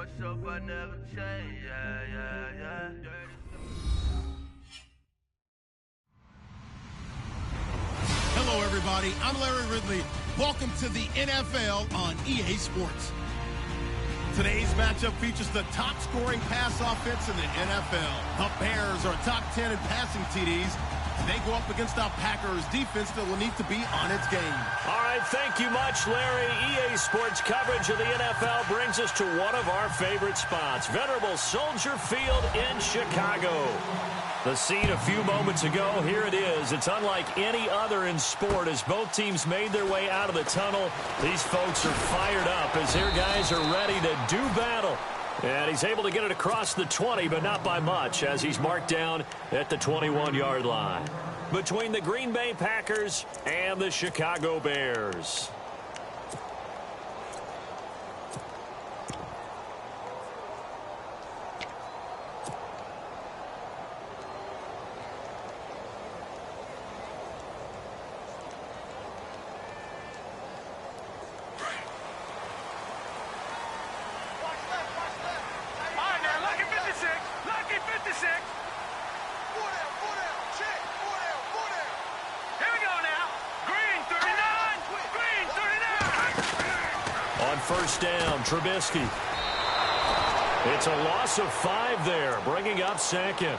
myself, I never change. Yeah. Hello, everybody. I'm Larry Ridley. Welcome to the NFL on EA Sports. Today's matchup features the top-scoring pass offense in the NFL. The Bears are top 10 in passing TDs. They go up against the Packers defense that will need to be on its game. All right, thank you much, Larry. EA Sports coverage of the NFL brings us to one of our favorite spots, venerable Soldier Field in Chicago. The scene a few moments ago, here it is. It's unlike any other in sport as both teams made their way out of the tunnel. These folks are fired up as their guys are ready to do battle. And he's able to get it across the 20, but not by much, as he's marked down at the 21-yard line. Between the Green Bay Packers and the Chicago Bears. First down, Trubisky. It's a loss of 5 there, bringing up second.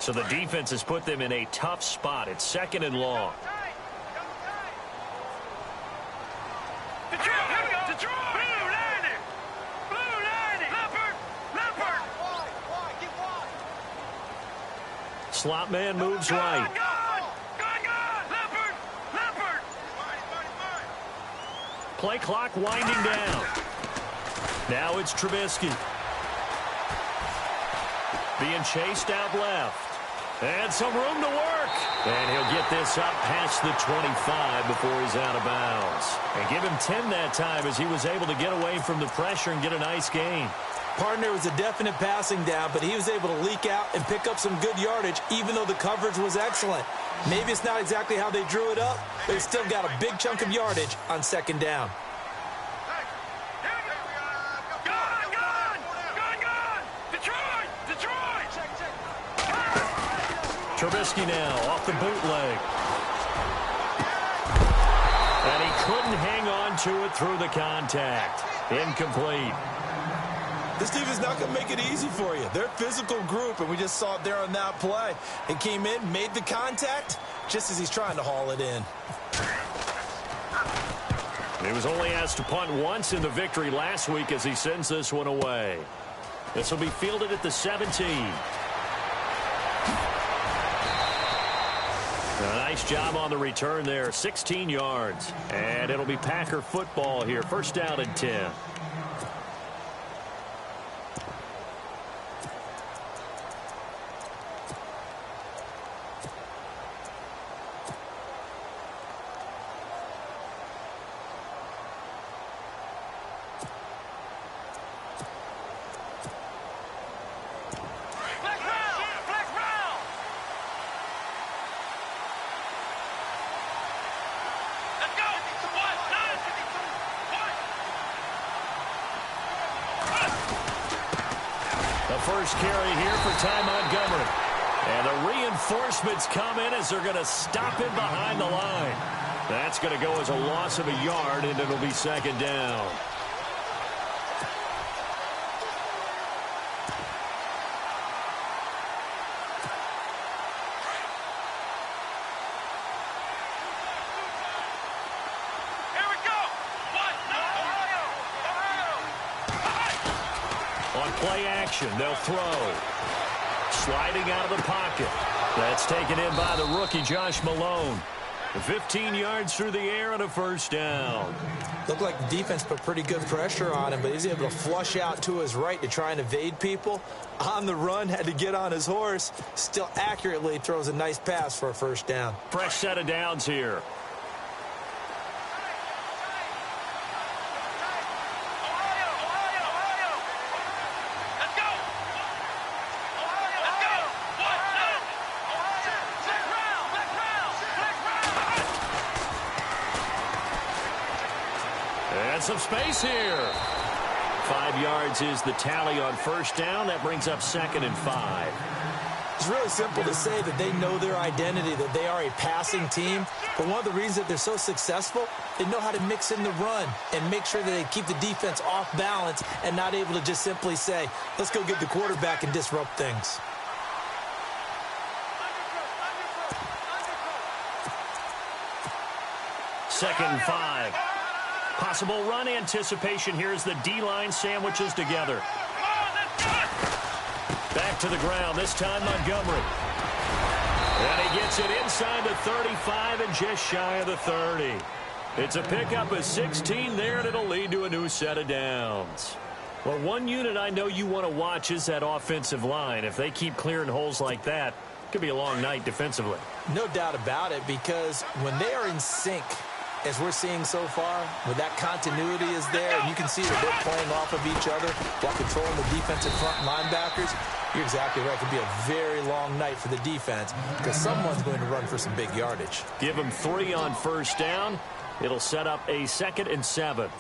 So the defense has put them in a tough spot. It's second and long. Slot man moves right. Play clock winding down. Now it's Trubisky. Being chased out left. And some room to work. And he'll get this up past the 25 before he's out of bounds. And give him 10 that time as he was able to get away from the pressure and get a nice gain. Partner was a definite passing down, but he was able to leak out and pick up some good yardage, even though the coverage was excellent. Maybe it's not exactly how they drew it up, but he still got a big chunk of yardage on second down. Trubisky now off the bootleg. And he couldn't hang on to it through the contact. Incomplete. This team is not going to make it easy for you. They're a physical group, and we just saw it there on that play. It came in, made the contact, just as he's trying to haul it in. He was only asked to punt once in the victory last week as he sends this one away. This will be fielded at the 17. A nice job on the return there, 16 yards. And it'll be Packer football here, first down and 10. First carry here for Ty Montgomery. And the reinforcements come in as they're going to stop him behind the line. That's going to go as a loss of a yard, and it'll be second down. Play action. They'll throw. Sliding out of the pocket. That's taken in by the rookie, Josh Malone. 15 yards through the air and a first down. Looked like the defense put pretty good pressure on him, but he's able to flush out to his right to try and evade people. On the run, had to get on his horse. Still accurately throws a nice pass for a first down. Fresh set of downs here. some space here. 5 yards is the tally on first down. That brings up 2nd and 5. It's really simple to say that they know their identity, that they are a passing team. But one of the reasons that they're so successful, they know how to mix in the run and make sure that they keep the defense off balance and not able to just simply say, let's go get the quarterback and disrupt things. Second and 5. Possible run anticipation. Here's the D-line sandwiches together. Back to the ground, this time Montgomery. And he gets it inside the 35 and just shy of the 30. It's a pickup of 16 there, and it'll lead to a new set of downs. Well, one unit I know you want to watch is that offensive line. If they keep clearing holes like that, it could be a long night defensively. No doubt about it, because when they are in sync, as we're seeing so far, where that continuity is there, and you can see that they're playing off of each other while controlling the defensive front linebackers, you're exactly right. It could be a very long night for the defense because someone's going to run for some big yardage. Give them 3 on first down. It'll set up a 2nd and 7.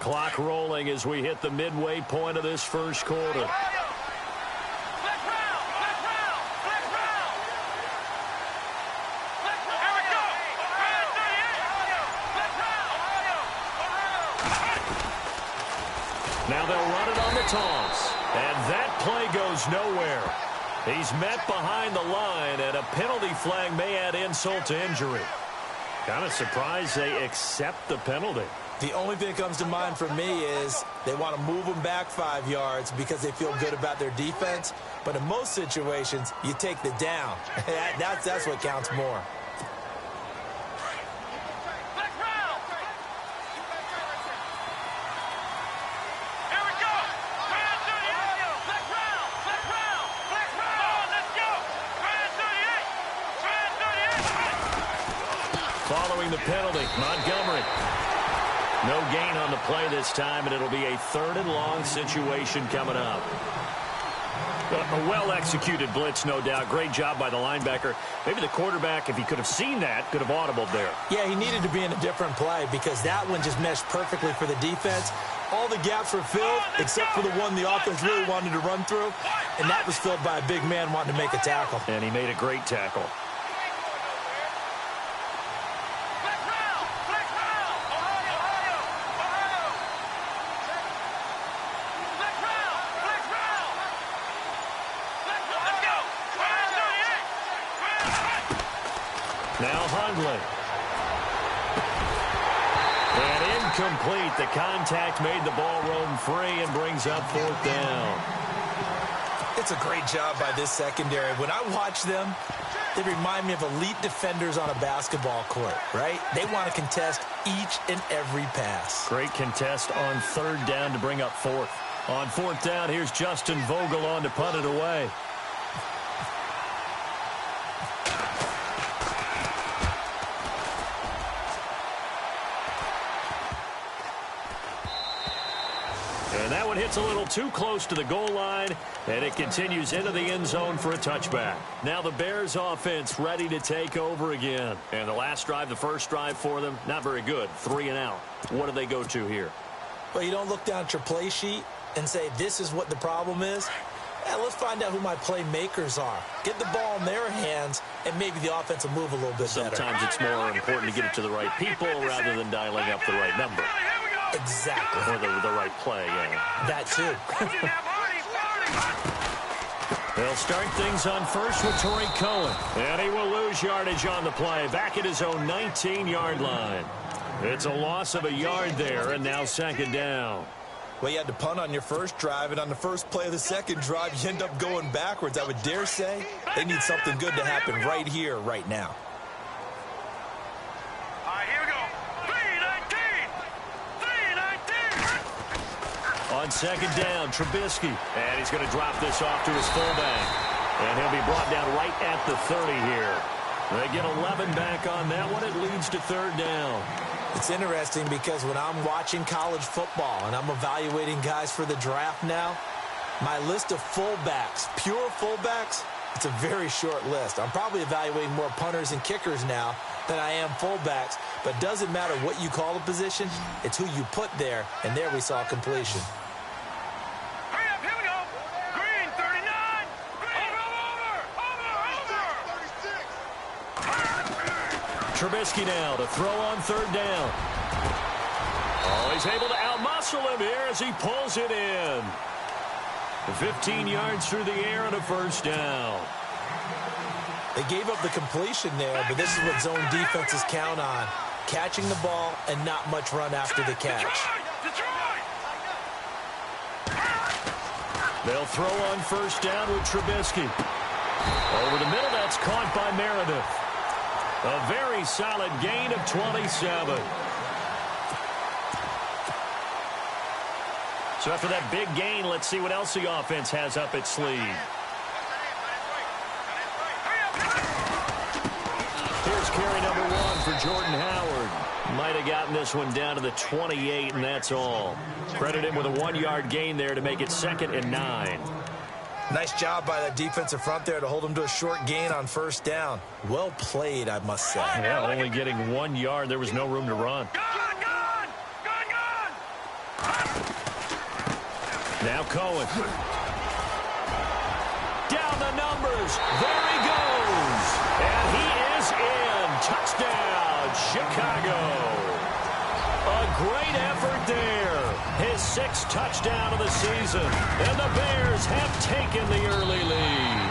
Clock rolling as we hit the midway point of this first quarter. Now they'll run it on the toss. And that play goes nowhere. He's met behind the line, and a penalty flag may add insult to injury. Kind of surprised they accept the penalty. The only thing that comes to mind for me is they want to move them back 5 yards because they feel good about their defense. But in most situations, you take the down. That's what counts more. Following the penalty, Montgomery. No gain on the play this time, and it'll be a 3rd and long situation coming up. A well-executed blitz, no doubt. Great job by the linebacker. Maybe the quarterback, if he could have seen that, could have audibled there. Yeah, he needed to be in a different play because that one just meshed perfectly for the defense. All the gaps were filled except for the one the offense really wanted to run through, and that was filled by a big man wanting to make a tackle. And he made a great tackle. Now Hundley. And incomplete. The contact made the ball roam free and brings up 4th down. It's a great job by this secondary. When I watch them, they remind me of elite defenders on a basketball court, right? They want to contest each and every pass. Great contest on 3rd down to bring up 4th. On 4th down, here's Justin Vogel on to punt it away. And that one hits a little too close to the goal line, and it continues into the end zone for a touchback. Now the Bears offense ready to take over again. And the last drive, the first drive for them, not very good. 3 and out. What do they go to here? Well, you don't look down at your play sheet and say, this is what the problem is. Yeah, let's find out who my playmakers are. Get the ball in their hands, and maybe the offense will move a little bit better. Sometimes it's more important to get it to the right people rather than dialing up the right number. Exactly. Or the right play, yeah. That too. They'll start things on first with Torrey Cohen. And he will lose yardage on the play, back at his own 19-yard line. It's a loss of a yard there, and now 2nd down. Well, you had to punt on your first drive, and on the first play of the second drive, you end up going backwards. I would dare say they need something good to happen right here, right now. On 2nd down, Trubisky. And he's going to drop this off to his fullback. And he'll be brought down right at the 30 here. They get 11 back on that one. It leads to 3rd down. It's interesting because when I'm watching college football and I'm evaluating guys for the draft now, my list of fullbacks, pure fullbacks, it's a very short list. I'm probably evaluating more punters and kickers now than I am fullbacks, but it doesn't matter what you call the position, it's who you put there, and there we saw completion. Hurry up, here we go. Green, 39. Over. Trubisky now to throw on third down. Oh, he's able to outmuscle him here as he pulls it in. 15 yards through the air and a first down. They gave up the completion there, but this is what zone defenses count on. Catching the ball and not much run after the catch. They'll throw on first down with Trubisky. Over the middle, that's caught by Meredith. A very solid gain of 27. So after that big gain, let's see what else the offense has up its sleeve. Here's carry number 1 for Jordan Howard. Might have gotten this one down to the 28, and that's all. Credit him with a 1-yard gain there to make it 2nd and 9. Nice job by that defensive front there to hold him to a short gain on first down. Well played, I must say. Yeah, only getting 1 yard. There was no room to run. Now Cohen. Down the numbers. There he goes. And he is in. Touchdown, Chicago. A great effort there. His 6th touchdown of the season. And the Bears have taken the early lead.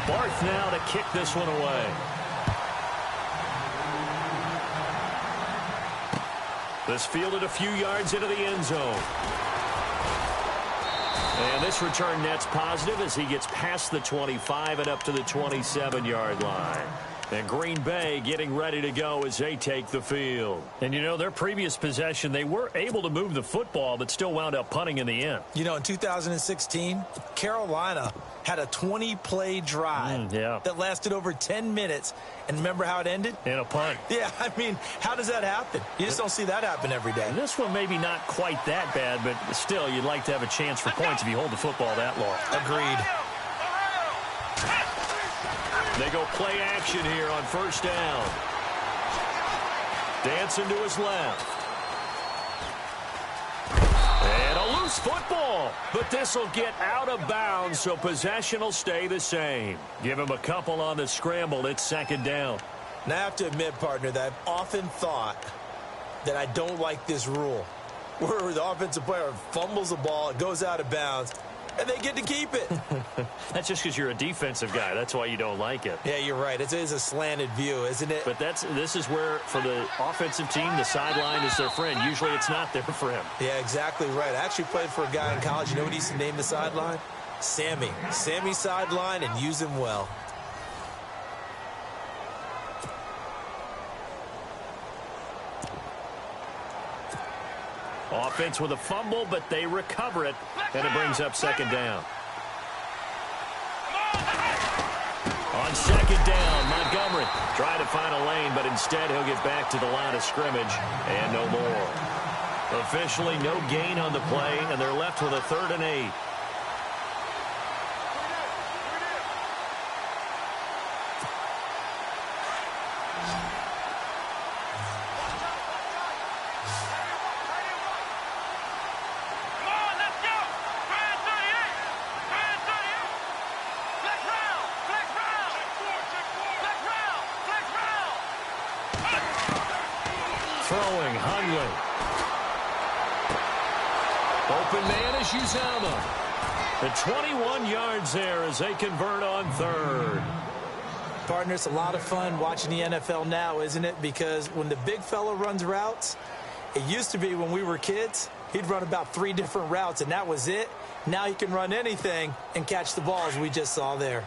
Barth now to kick this one away. This fielded a few yards into the end zone. And this return net's positive as he gets past the 25 and up to the 27-yard line. And Green Bay getting ready to go as they take the field. And, you know, their previous possession, they were able to move the football, but still wound up punting in the end. You know, in 2016, Carolina had a 20-play drive that lasted over 10 minutes. And remember how it ended? In a punt. Yeah, I mean, how does that happen? You just don't see that happen every day. And this one maybe not quite that bad, but still, you'd like to have a chance for points if you hold the football that long. Agreed. They go play action here on first down. Dancing to his left. And a loose football. But this will get out of bounds, so possession will stay the same. Give him a couple on the scramble. It's 2nd down. Now, I have to admit, partner, that I've often thought that I don't like this rule, where the offensive player fumbles the ball, it goes out of bounds, and they get to keep it. That's just because you're a defensive guy. That's why you don't like it. Yeah, you're right. It is a slanted view, isn't it? But this is where, for the offensive team, the sideline is their friend. Usually it's not there for him. Yeah, exactly right. I actually played for a guy in college. You know what he used to name the sideline? Sammy. Sammy sideline, and use him well. Offense with a fumble, but they recover it, and it brings up 2nd down. On 2nd down, Montgomery trying to find a lane, but instead he'll get back to the line of scrimmage, and no more. Officially no gain on the play, and they're left with a 3rd and 8. Throwing, Hundley. Open man is Uzama. The 21 yards there as they convert on 3rd. Partner, it's a lot of fun watching the NFL now, isn't it? Because when the big fella runs routes, it used to be when we were kids, he'd run about 3 different routes, and that was it. Now he can run anything and catch the balls we just saw there.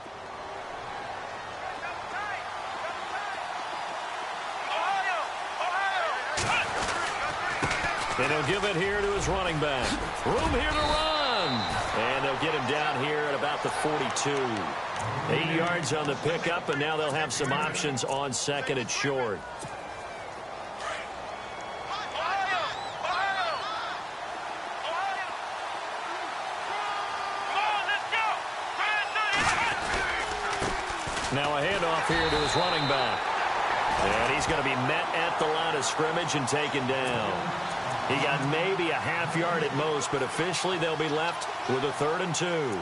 And he'll give it here to his running back. Room here to run. And they'll get him down here at about the 42. 8 yards on the pickup, and now they'll have some options on second and short. Now a handoff here to his running back. And he's going to be met at the line of scrimmage and taken down. He got maybe a half yard at most, but officially they'll be left with a 3rd and 2.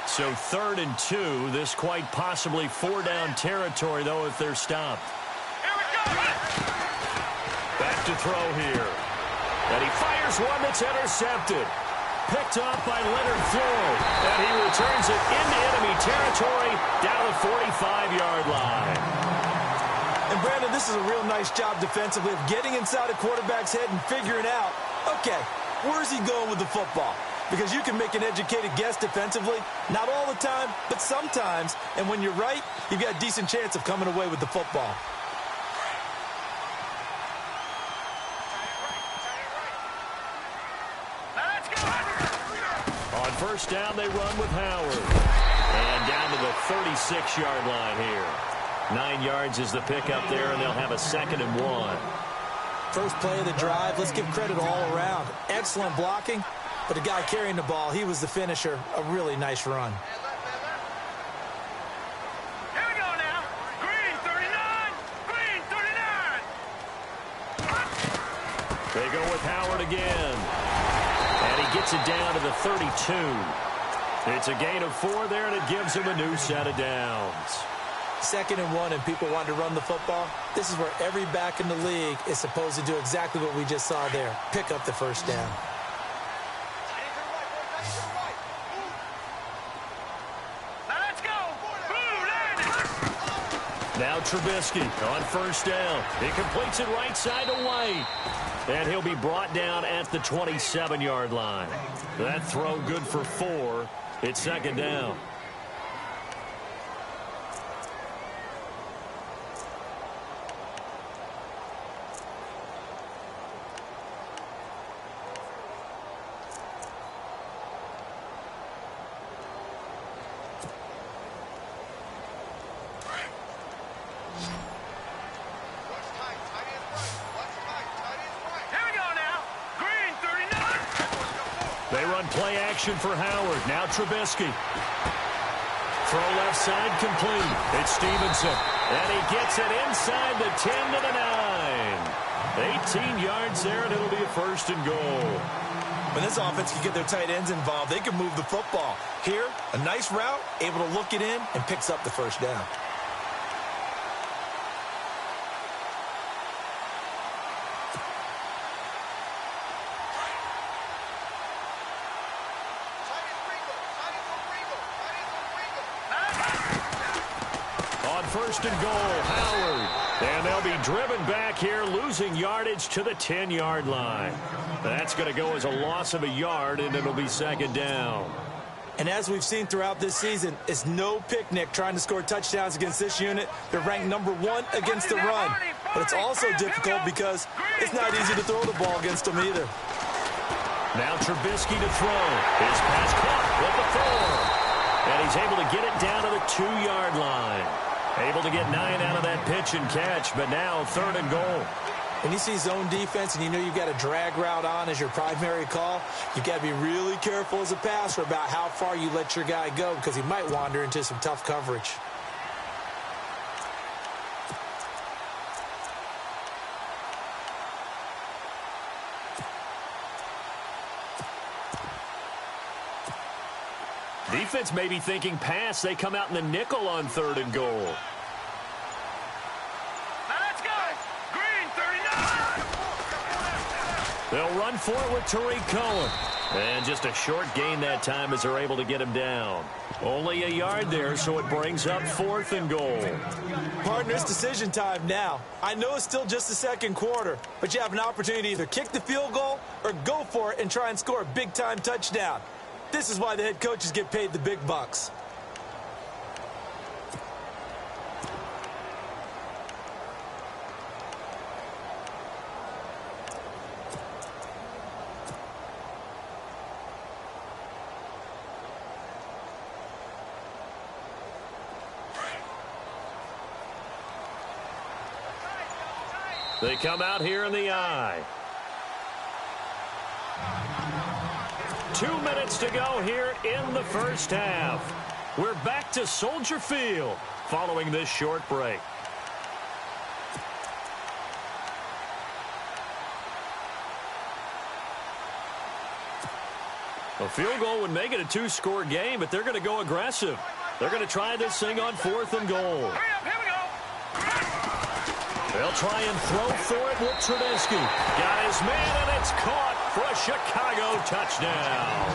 So 3rd and 2. This quite possibly 4-down territory, though, if they're stopped. Here we go. Back to throw here. And he fires one that's intercepted. Picked up by Leonard Floyd. And he returns it into enemy territory down the 45-yard line. And, Brandon, this is a real nice job defensively of getting inside a quarterback's head and figuring out, okay, where's he going with the football? Because you can make an educated guess defensively, not all the time, but sometimes. And when you're right, you've got a decent chance of coming away with the football. On first down, they run with Howard. And down to the 36-yard line here. 9 yards is the pickup there, and they'll have a 2nd and 1. First play of the drive, let's give credit all around. Excellent blocking. But the guy carrying the ball, he was the finisher. A really nice run. Here we go now. Green 39. Green 39. They go with Howard again. And he gets it down to the 32. It's a gain of 4 there, and it gives him a new set of downs. 2nd and 1, and people want to run the football. This is where every back in the league is supposed to do exactly what we just saw there. Pick up the first down. Now Trubisky on first down. He completes it right side to White. And he'll be brought down at the 27-yard line. That throw good for 4. It's 2nd down. Play action for Howard. Now Trubisky. Throw left side complete. It's Stevenson. And he gets it inside the 10 to the 9. 18 yards there, and it'll be a 1st and goal. When this offense can get their tight ends involved, they can move the football. Here, a nice route, able to look it in, and picks up the first down. First and goal, Howard. And they'll be driven back here, losing yardage to the 10-yard line. That's going to go as a loss of a yard, and it'll be 2nd down. And as we've seen throughout this season, it's no picnic trying to score touchdowns against this unit. They're ranked #1 against the run. But it's also difficult because it's not easy to throw the ball against them either. Now Trubisky to throw. His pass caught with the 4. And he's able to get it down to the 2-yard line. Able to get 9 out of that pitch and catch, but now 3rd and goal. When you see zone defense and you know you've got a drag route on as your primary call, you've got to be really careful as a passer about how far you let your guy go because he might wander into some tough coverage. Defense may be thinking pass. They come out in the nickel on 3rd and goal. Let's go. Green 39. They'll run for it with Tariq Cohen. And just a short gain that time as they're able to get him down. Only a yard there, so it brings up 4th and goal. Partner, it's decision time now. I know it's still just the second quarter, but you have an opportunity to either kick the field goal or go for it and try and score a big-time touchdown. This is why the head coaches get paid the big bucks. They come out here in the I. 2 minutes to go here in the first half. We're back to Soldier Field following this short break. A field goal would make it a 2-score game, but they're going to go aggressive. They're going to try this thing on 4th and goal. They'll try and throw for it with Trubisky. Got his man, and it's caught for a Chicago touchdown.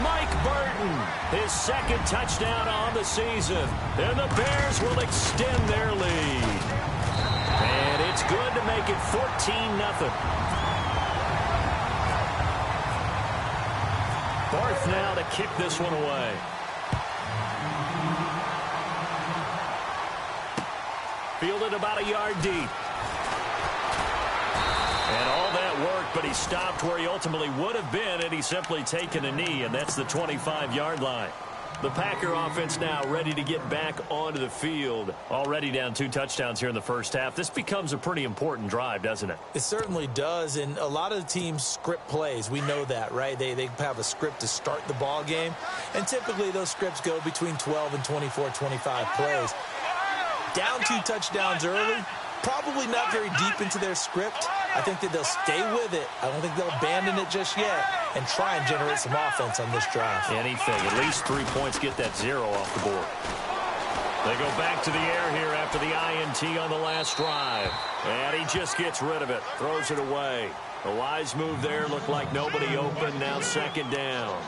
Mike Burton, his second touchdown on the season. And the Bears will extend their lead. And it's good to make it 14-0. Barth now to kick this one away. Fielded about a yard deep. And all that worked, but he stopped where he ultimately would have been had he simply taken a knee, and that's the 25-yard line. The Packer offense now ready to get back onto the field. Already down 2 touchdowns here in the first half. This becomes a pretty important drive, doesn't it? It certainly does, and a lot of the teams script plays. We know that, right? They have a script to start the ball game, and typically those scripts go between 12 and 24, 25 plays. Down 2 touchdowns early, probably not very deep into their script. I think that they'll stay with it. I don't think they'll abandon it just yet and try and generate some offense on this drive. Anything. At least 3 points, get that 0 off the board. They go back to the air here after the INT on the last drive. And he just gets rid of it, throws it away. A wise move there, looked like nobody open, now 2nd down.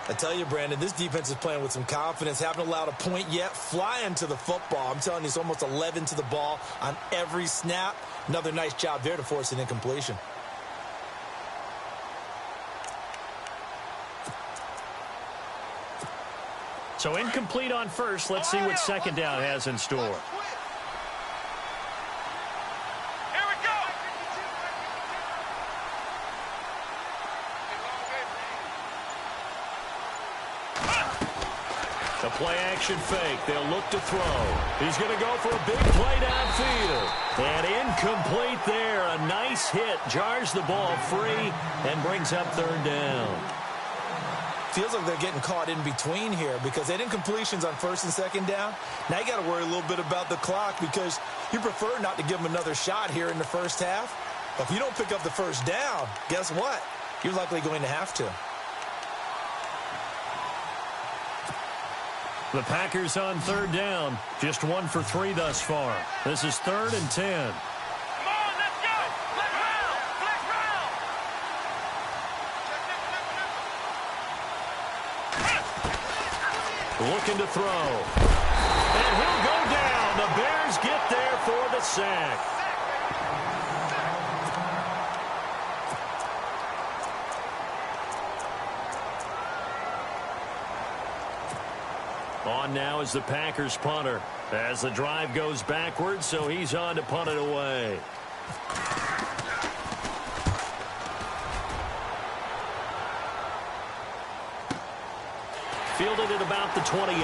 I tell you, Brandon, this defense is playing with some confidence. Haven't allowed a point yet. Flying to the football. I'm telling you, it's almost 11 to the ball on every snap. Another nice job there to force an incompletion. So incomplete on first. Let's see what 2nd down has in store. The play-action fake. They'll look to throw. He's going to go for a big play downfield. And incomplete there. A nice hit. Jars the ball free and brings up 3rd down. Feels like they're getting caught in between here because they had incompletions on 1st and 2nd down. Now you got to worry a little bit about the clock because you prefer not to give them another shot here in the first half. But if you don't pick up the 1st down, guess what? You're likely going to have to. The Packers on 3rd down. Just 1 for 3 thus far. This is 3rd and 10. Come on, let's go. Flex round. Flex round. Looking to throw. And he'll go down. The Bears get there for the sack. On now is the Packers punter as the drive goes backwards, so he's on to punt it away. Fielded at about the 28.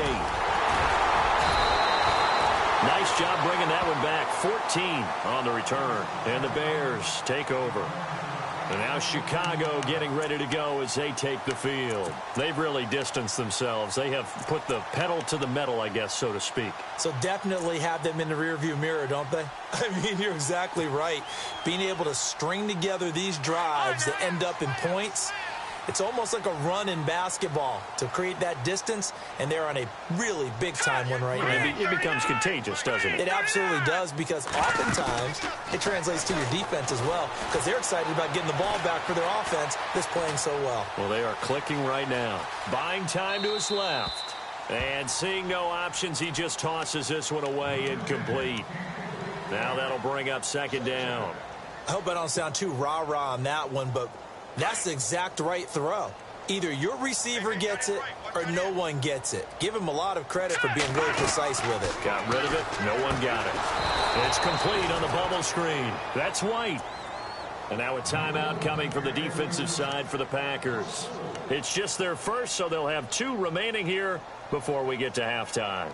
Nice job bringing that one back. 14 on the return. And the Bears take over. And now Chicago getting ready to go as they take the field. They've really distanced themselves. They have put the pedal to the metal, I guess, so to speak. So definitely have them in the rearview mirror, don't they? I mean, you're exactly right. Being able to string together these drives that end up in points It's almost like a run in basketball to create that distance, and they're on a really big-time one right now. It becomes contagious, doesn't it? It absolutely does, because oftentimes it translates to your defense as well, because they're excited about getting the ball back for their offense that's playing so well. Well, they are clicking right now. Buying time to his left. And seeing no options, he just tosses this one away incomplete. Now that'll bring up second down. I hope I don't sound too rah-rah on that one, but that's the exact right throw. Either your receiver gets it or no one gets it. Give him a lot of credit for being really precise with it. Got rid of it. No one got it. It's complete on the bubble screen. That's White. And now a timeout coming from the defensive side for the Packers. It's just their first, so they'll have 2 remaining here before we get to halftime.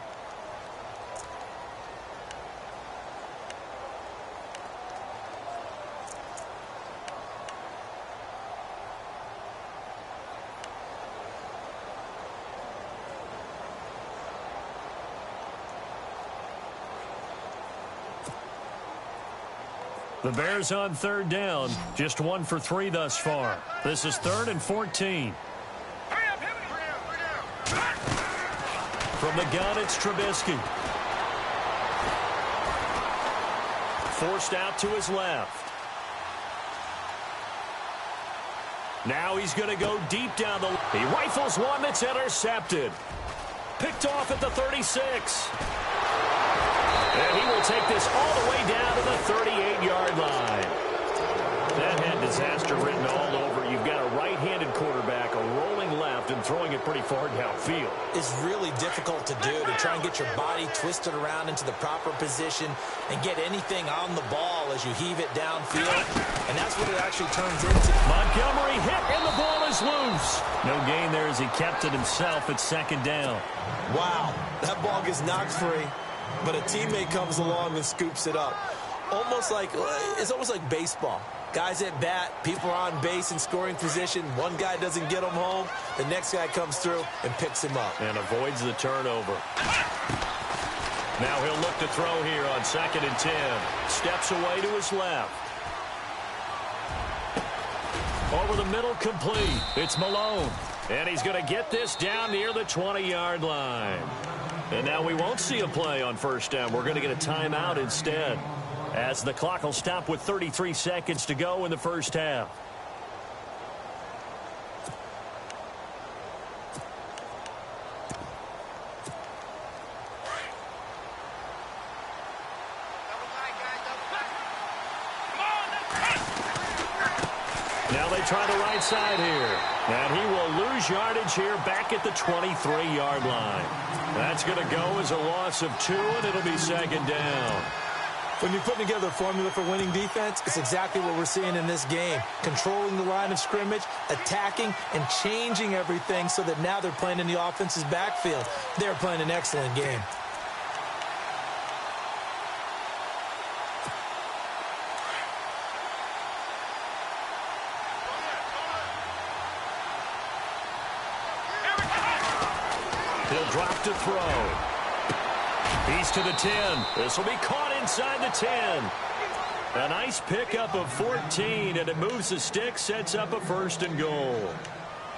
The Bears on third down, just 1 for 3 thus far. This is 3rd and 14. From the gun, it's Trubisky. Forced out to his left. Now he's going to go deep down the... He rifles one that's intercepted. Picked off at the 36. And he will take this all the way down to the 38-yard line. That had disaster written all over. You've got a right-handed quarterback, a rolling left, and throwing it pretty far downfield. It's really difficult to do, to try and get your body twisted around into the proper position and get anything on the ball as you heave it downfield. And that's what it actually turns into. Montgomery hit, and the ball is loose. No gain there as he kept it himself at second down. Wow, that ball gets knocked free, but a teammate comes along and scoops it up. It's almost like baseball. Guys at bat, people are on base in scoring position. One guy doesn't get him home. The next guy comes through and picks him up. And avoids the turnover. Now he'll look to throw here on 2nd and 10. Steps away to his left. Over the middle, complete. It's Malone. And he's going to get this down near the 20-yard line. And now we won't see a play on first down. We're going to get a timeout instead, as the clock will stop with 33 seconds to go in the first half. Now they try the right side here. And he will lose yardage here back at the 23-yard line. That's going to go as a loss of 2, and it'll be second down. When you're putting together a formula for winning defense, it's exactly what we're seeing in this game. Controlling the line of scrimmage, attacking, and changing everything so that now they're playing in the offense's backfield. They're playing an excellent game. He'll drop to throw. He's to the 10. This will be caught inside the 10. A nice pickup of 14, and it moves the stick, sets up a 1st and goal.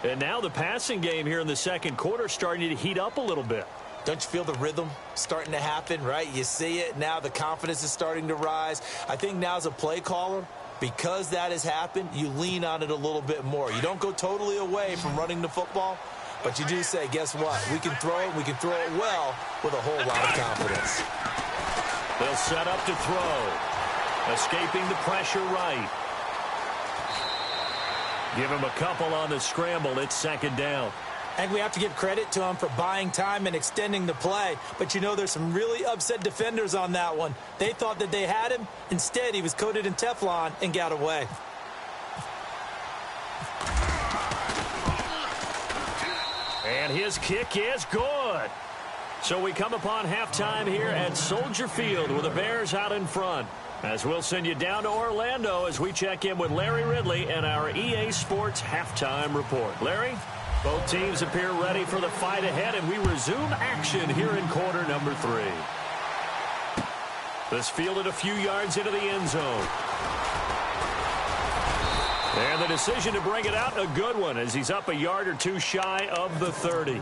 And now the passing game here in the second quarter starting to heat up a little bit. Don't you feel the rhythm starting to happen, right? You see it. Now the confidence is starting to rise. I think now as a play caller, because that has happened, you lean on it a little bit more. You don't go totally away from running the football, but you do say, guess what? We can throw it. We can throw it well with a whole lot of confidence. They'll set up to throw. Escaping the pressure right. Give him a couple on the scramble. It's second down. And we have to give credit to him for buying time and extending the play. But, you know, there's some really upset defenders on that one. They thought that they had him. Instead, he was coated in Teflon and got away. And his kick is good. So we come upon halftime here at Soldier Field with the Bears out in front. As we'll send you down to Orlando as we check in with Larry Ridley and our EA Sports halftime report. Larry? Both teams appear ready for the fight ahead, and we resume action here in quarter number 3. This fielded a few yards into the end zone. And the decision to bring it out, a good one, as he's up a yard or two shy of the 30.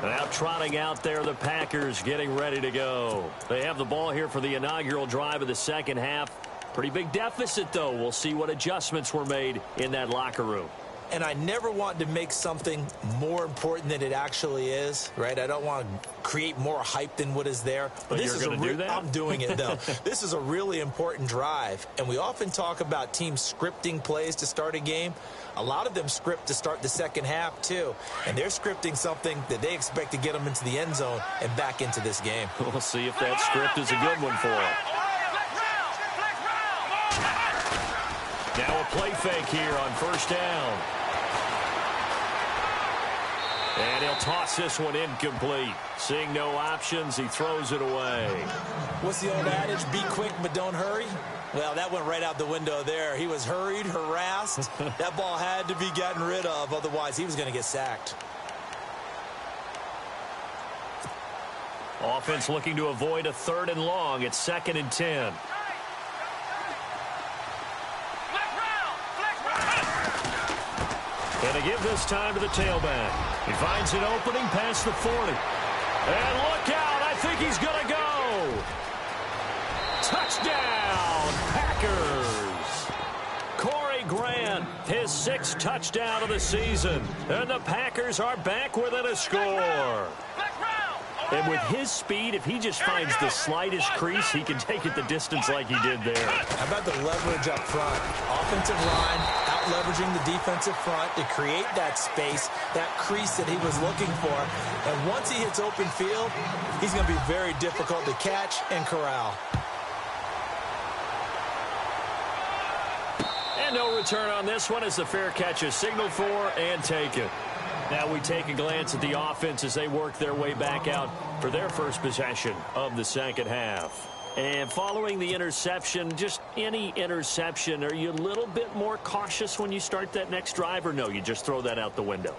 Now trotting out there, the Packers getting ready to go. They have the ball here for the inaugural drive of the second half. Pretty big deficit, though. We'll see what adjustments were made in that locker room. And I never want to make something more important than it actually is, right? I don't want to create more hype than what is there. But you're going to do that? I'm doing it, though. This is a really important drive, and we often talk about teams scripting plays to start a game. A lot of them script to start the second half, too. And they're scripting something that they expect to get them into the end zone and back into this game. We'll see if that script is a good one for them. Now a play fake here on first down. And he'll toss this one incomplete. Seeing no options, he throws it away. What's the old adage? Be quick, but don't hurry. Well, that went right out the window there. He was hurried, harassed. That ball had to be gotten rid of. Otherwise, he was going to get sacked. Offense looking to avoid a 3rd and long. It's 2nd and 10. And to give this time to the tailback. He finds an opening past the 40. And look out, I think he's going to go. Touchdown, Packers. Corey Grant, his 6th touchdown of the season. And the Packers are back within a score. And with his speed, if he just finds the slightest crease, he can take it the distance like he did there. How about the leverage up front? Offensive line out-leveraging the defensive front to create that space, that crease that he was looking for. And once he hits open field, he's going to be very difficult to catch and corral. And no return on this one as the fair catch is signaled for and taken. Now we take a glance at the offense as they work their way back out for their first possession of the second half. And following the interception, just any interception, are you a little bit more cautious when you start that next drive, or no, you just throw that out the window?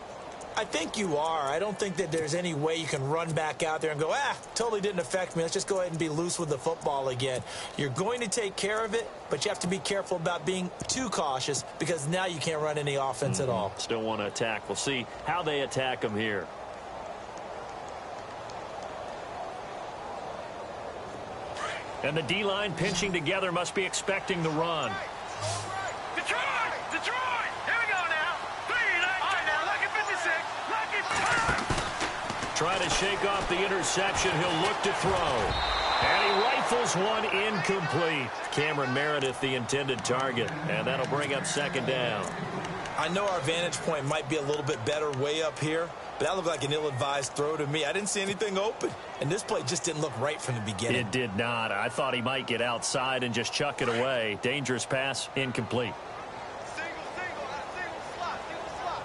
I think you are. I don't think that there's any way you can run back out there and go, totally didn't affect me. Let's just go ahead and be loose with the football again. You're going to take care of it, but you have to be careful about being too cautious because now you can't run any offense at all. Still want to attack. We'll see how they attack them here. And the D-line pinching together must be expecting the run. Detroit! Here we go now. 3, all right, now, lucky 56. Lucky time. Trying to shake off the interception. He'll look to throw. And he rifles one incomplete. Cameron Meredith, the intended target. And that'll bring up 2nd down. I know our vantage point might be a little bit better way up here, but that looked like an ill-advised throw to me. I didn't see anything open, and this play just didn't look right from the beginning. It did not. I thought he might get outside and just chuck it away. Dangerous pass, incomplete.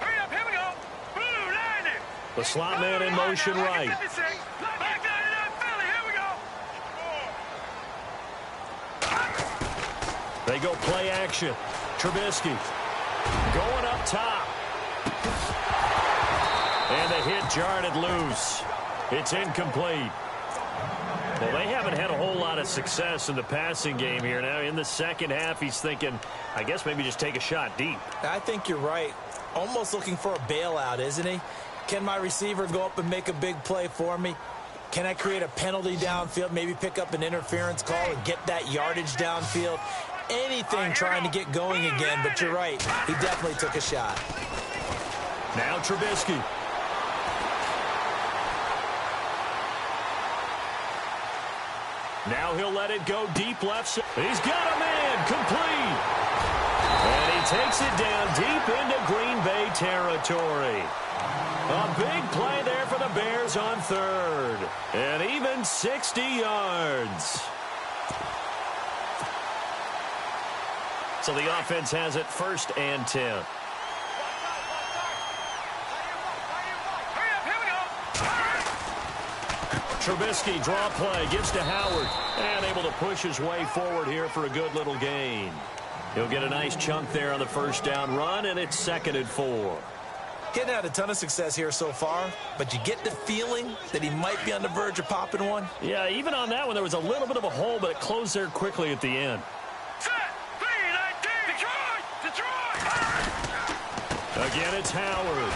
Hurry up, here we go. Blue, line it. The slot man in motion right. Back down to that Philly, here we go. They go play action. Trubisky going up top. And the hit jarred it loose. It's incomplete. Well, they haven't had a whole lot of success in the passing game here. Now, in the second half, he's thinking, I guess maybe just take a shot deep. I think you're right. Almost looking for a bailout, isn't he? Can my receiver go up and make a big play for me? Can I create a penalty downfield, maybe pick up an interference call and get that yardage downfield? Anything trying to get going again, but you're right. He definitely took a shot. Now Trubisky. Now he'll let it go deep left side. He's got a man complete. And he takes it down deep into Green Bay territory. A big play there for the Bears on 3rd. And even 60 yards. So the offense has it 1st and 10. Trubisky, draw play, gives to Howard, and able to push his way forward here for a good little gain. He'll get a nice chunk there on the 1st down run, and it's 2nd and 4. Getting had a ton of success here so far, but you get the feeling that he might be on the verge of popping one. Yeah, even on that one, there was a little bit of a hole, but it closed there quickly at the end. Set, 3, 19, Detroit! Again, it's Howard.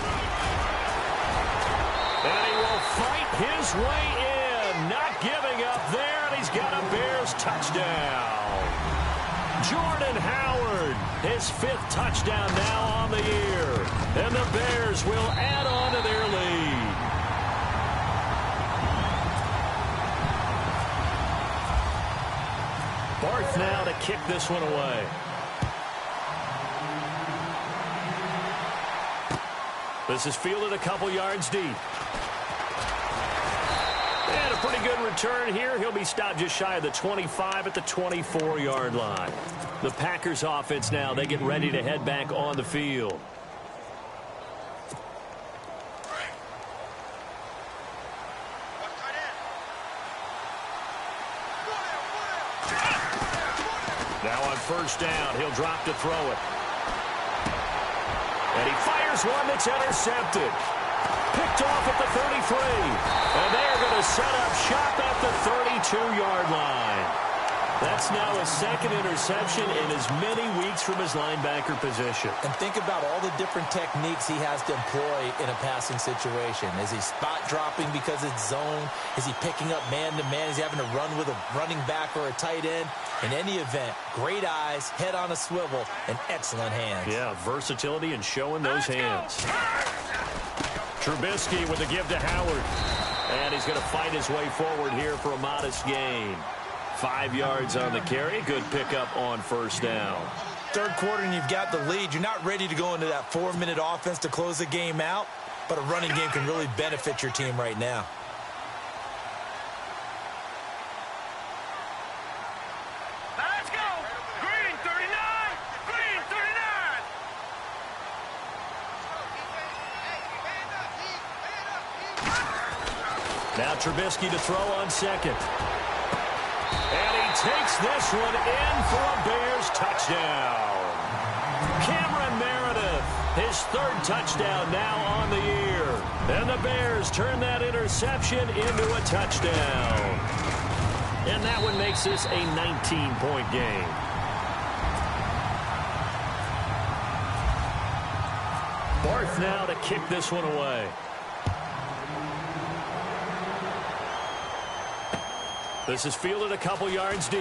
And he will fight his way in. Not giving up there, and he's got a Bears touchdown. Jordan Howard, his 5th touchdown now on the year. And the Bears will add on to their lead. Barth now to kick this one away. This is fielded a couple yards deep. And a pretty good return here. He'll be stopped just shy of the 25 at the 24-yard line. The Packers offense now, they get ready to head back on the field. Now on first down, he'll drop to throw it. And he fires one that's intercepted. Picked off at the 33. And they are going to set up shop at the 32-yard line. That's now his 2nd interception in as many weeks from his linebacker position. And think about all the different techniques he has to employ in a passing situation. Is he spot dropping because it's zone? Is he picking up man-to-man? Is he having to run with a running back or a tight end? In any event, great eyes, head on a swivel, and excellent hands. Yeah, versatility and showing those hands. Trubisky with a give to Howard. And he's going to fight his way forward here for a modest gain. 5 yards on the carry. Good pickup on first down. Third quarter and you've got the lead. You're not ready to go into that 4-minute offense to close the game out, but a running game can really benefit your team right now. Let's go! Green 39! Green 39! Now Trubisky to throw on second. And he takes this one in for a Bears touchdown. Cameron Meredith, his 3rd touchdown now on the year. And the Bears turn that interception into a touchdown. And that one makes this a 19-point game. Barth now to kick this one away. This is fielded a couple yards deep.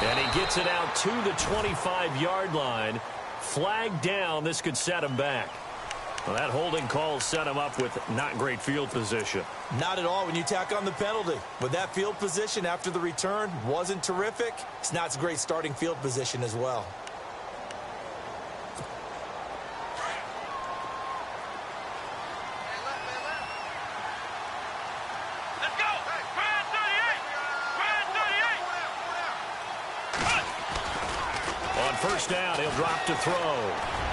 And he gets it out to the 25-yard line. Flag down. This could set him back. Well, that holding call set him up with not great field position. Not at all when you tack on the penalty. With that field position after the return wasn't terrific. It's not a great starting field position as well. First down, he'll drop to throw.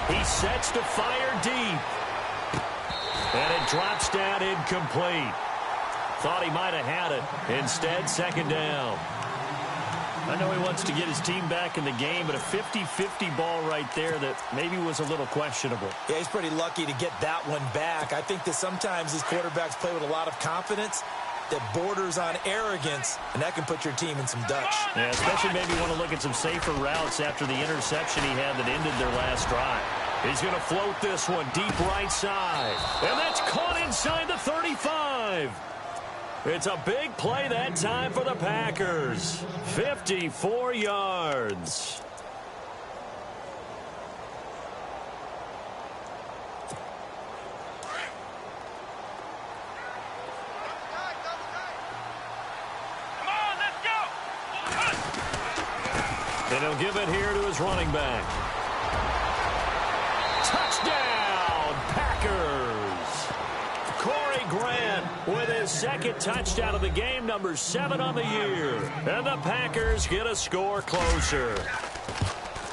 He sets to fire deep. And it drops down incomplete. Thought he might have had it. Instead, 2nd down. I know he wants to get his team back in the game, but a 50-50 ball right there that maybe was a little questionable. Yeah, he's pretty lucky to get that one back. I think that sometimes these quarterbacks play with a lot of confidence that borders on arrogance, and that can put your team in some Dutch. Yeah, especially maybe want to look at some safer routes after the interception he had that ended their last drive. He's going to float this one deep right side. And that's caught inside the 35. It's a big play that time for the Packers. 54 yards. And he'll give it here to his running back. Touchdown, Packers. Corey Grant with his 2nd touchdown of the game, number 7 on the year. And the Packers get a score closer.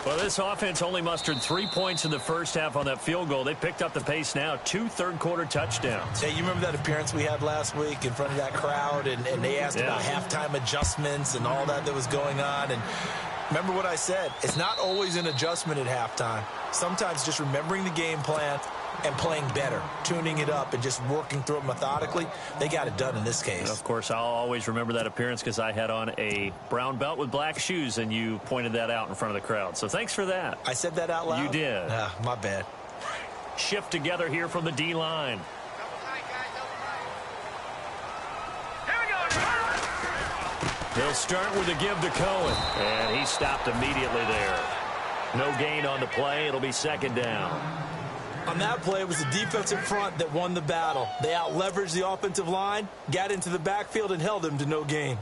Well, this offense only mustered 3 points in the first half on that field goal. They picked up the pace now, 2 third-quarter touchdowns. Hey, you remember that appearance we had last week in front of that crowd, and they asked about halftime adjustments and all that was going on, and remember what I said. It's not always an adjustment at halftime. Sometimes just remembering the game plan and playing better, tuning it up and just working through it methodically. They got it done in this case. Of course, I'll always remember that appearance because I had on a brown belt with black shoes, and you pointed that out in front of the crowd. So thanks for that. I said that out loud? You did. My bad. Shift together here from the D-line. He'll start with a give to Cohen, and he stopped immediately there. No gain on the play. It'll be second down. On that play, it was the defensive front that won the battle. They out-leveraged the offensive line, got into the backfield, and held him to no gain.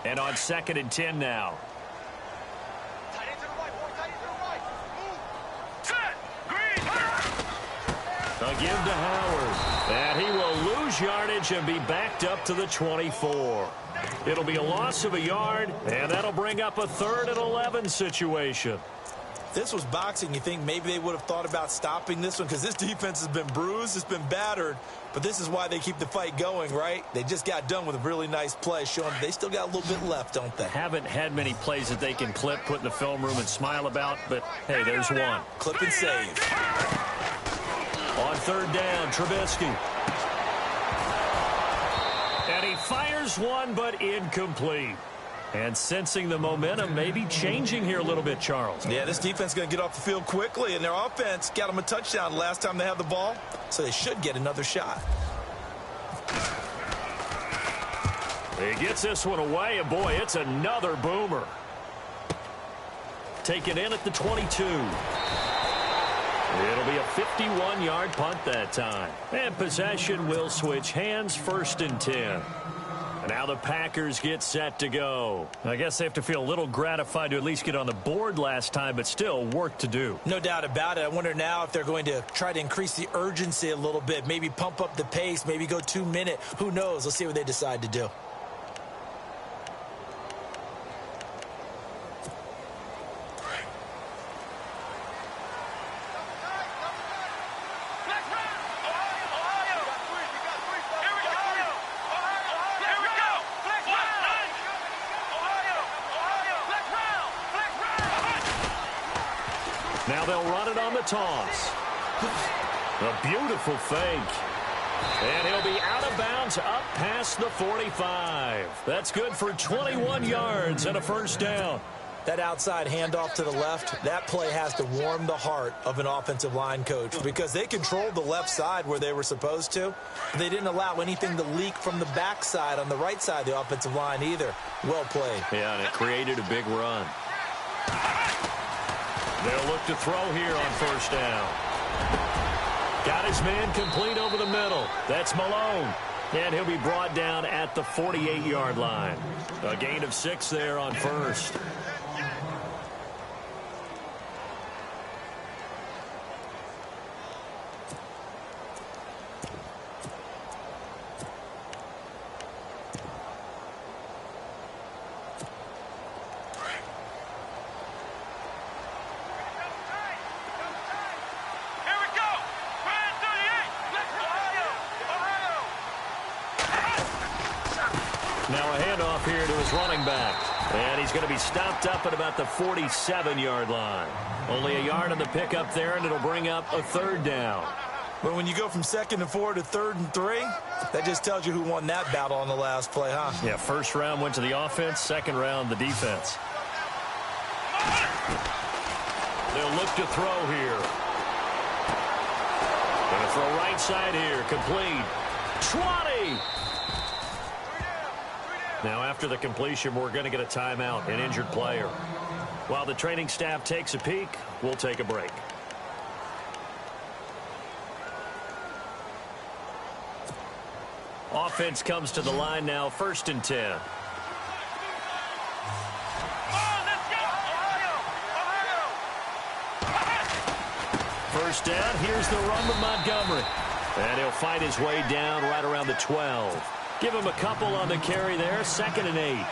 And on 2nd and 10 now. Tight end to the right, boy. Tight end to the right. Move. Set. Green. A give to Howard. And he will lose yardage and be backed up to the 24. It'll be a loss of a yard, and that'll bring up a 3rd and 11 situation. This was boxing. You think maybe they would have thought about stopping this one because this defense has been bruised, it's been battered, but this is why they keep the fight going, right? They just got done with a really nice play, showing they still got a little bit left, don't they? Haven't had many plays that they can clip, put in the film room, and smile about, but hey, there's one. Clip and save. On 3rd down, Trubisky. And he fires one, but incomplete. And sensing the momentum maybe changing here a little bit, Charles. Yeah, this defense is going to get off the field quickly, and their offense got them a touchdown last time they had the ball, so they should get another shot. He gets this one away, and boy, it's another boomer. Taken in at the 22. It'll be a 51-yard punt that time. And possession will switch hands, 1st and 10. And now the Packers get set to go. I guess they have to feel a little gratified to at least get on the board last time, but still work to do. No doubt about it. I wonder now if they're going to try to increase the urgency a little bit, maybe pump up the pace, maybe go 2-minute. Who knows? Let's see what they decide to do. Now they'll run it on the toss. A beautiful fake. And he'll be out of bounds up past the 45. That's good for 21 yards and a 1st down. That outside handoff to the left, that play has to warm the heart of an offensive line coach because they controlled the left side where they were supposed to. They didn't allow anything to leak from the backside on the right side of the offensive line either. Well played. Yeah, and it created a big run. They'll look to throw here on 1st down. Got his man complete over the middle. That's Malone. And he'll be brought down at the 48-yard line. A gain of 6 there on 1st. Now a handoff here to his running back. And he's going to be stopped up at about the 47-yard line. Only a yard on the pickup there, and it'll bring up a 3rd down. But when you go from 2nd and 4 to 3rd and 3, that just tells you who won that battle on the last play, huh? Yeah, 1st round went to the offense, 2nd round the defense. They'll look to throw here. Going to throw right side here, complete. 20! Now, after the completion, we're going to get a timeout, an injured player. While the training staff takes a peek, we'll take a break. Offense comes to the line now, 1st and 10. First down, here's the run with Montgomery. And he'll fight his way down right around the 12. Give him a couple on the carry there, 2nd and 8.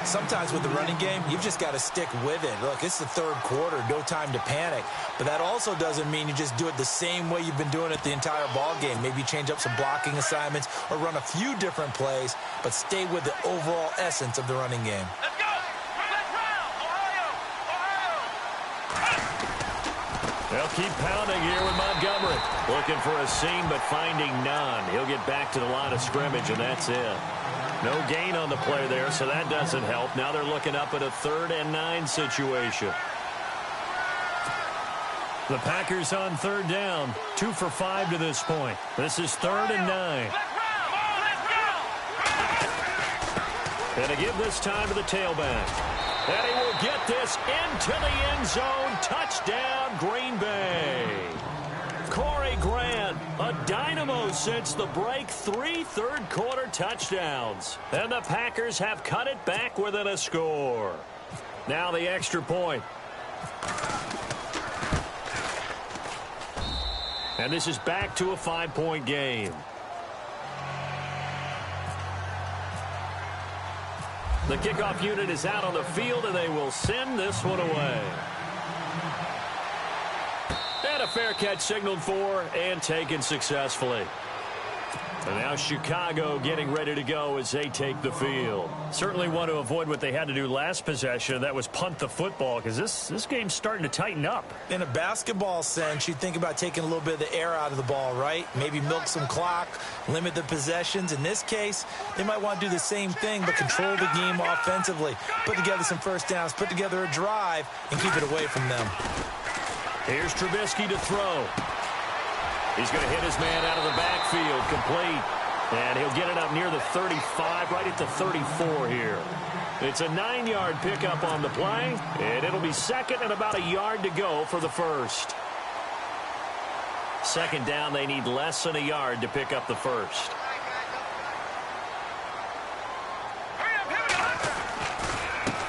Sometimes with the running game, you've just got to stick with it. Look, it's the third quarter, no time to panic. But that also doesn't mean you just do it the same way you've been doing it the entire ball game. Maybe change up some blocking assignments or run a few different plays, but stay with the overall essence of the running game. Let's go! Let's round! Ohio! They'll keep pounding here with Montgomery. Looking for a seam, but finding none. He'll get back to the line of scrimmage, and that's it. No gain on the play there, so that doesn't help. Now they're looking up at a 3rd and 9 situation. The Packers on 3rd down. 2 for 5 to this point. This is 3rd and 9. And to give this time to the tailback. And he will get this into the end zone. Touchdown, Green Bay. Corey Grant, a dynamo since the break. 3 third-quarter touchdowns. And the Packers have cut it back within a score. Now the extra point. And this is back to a 5-point game. The kickoff unit is out on the field, and they will send this one away. And a fair catch signaled for and taken successfully. And now Chicago getting ready to go as they take the field. Certainly want to avoid what they had to do last possession. That was punt the football, because this game's starting to tighten up. In a basketball sense, you think about taking a little bit of the air out of the ball, right? Maybe milk some clock, limit the possessions. In this case, they might want to do the same thing, but control the game offensively. Put together some first downs, put together a drive, and keep it away from them. Here's Trubisky to throw. He's going to hit his man out of the backfield, complete. And he'll get it up near the 35, right at the 34 here. It's a 9-yard pickup on the play, and it'll be 2nd and about a yard to go for the first. 2nd down, they need less than a yard to pick up the first.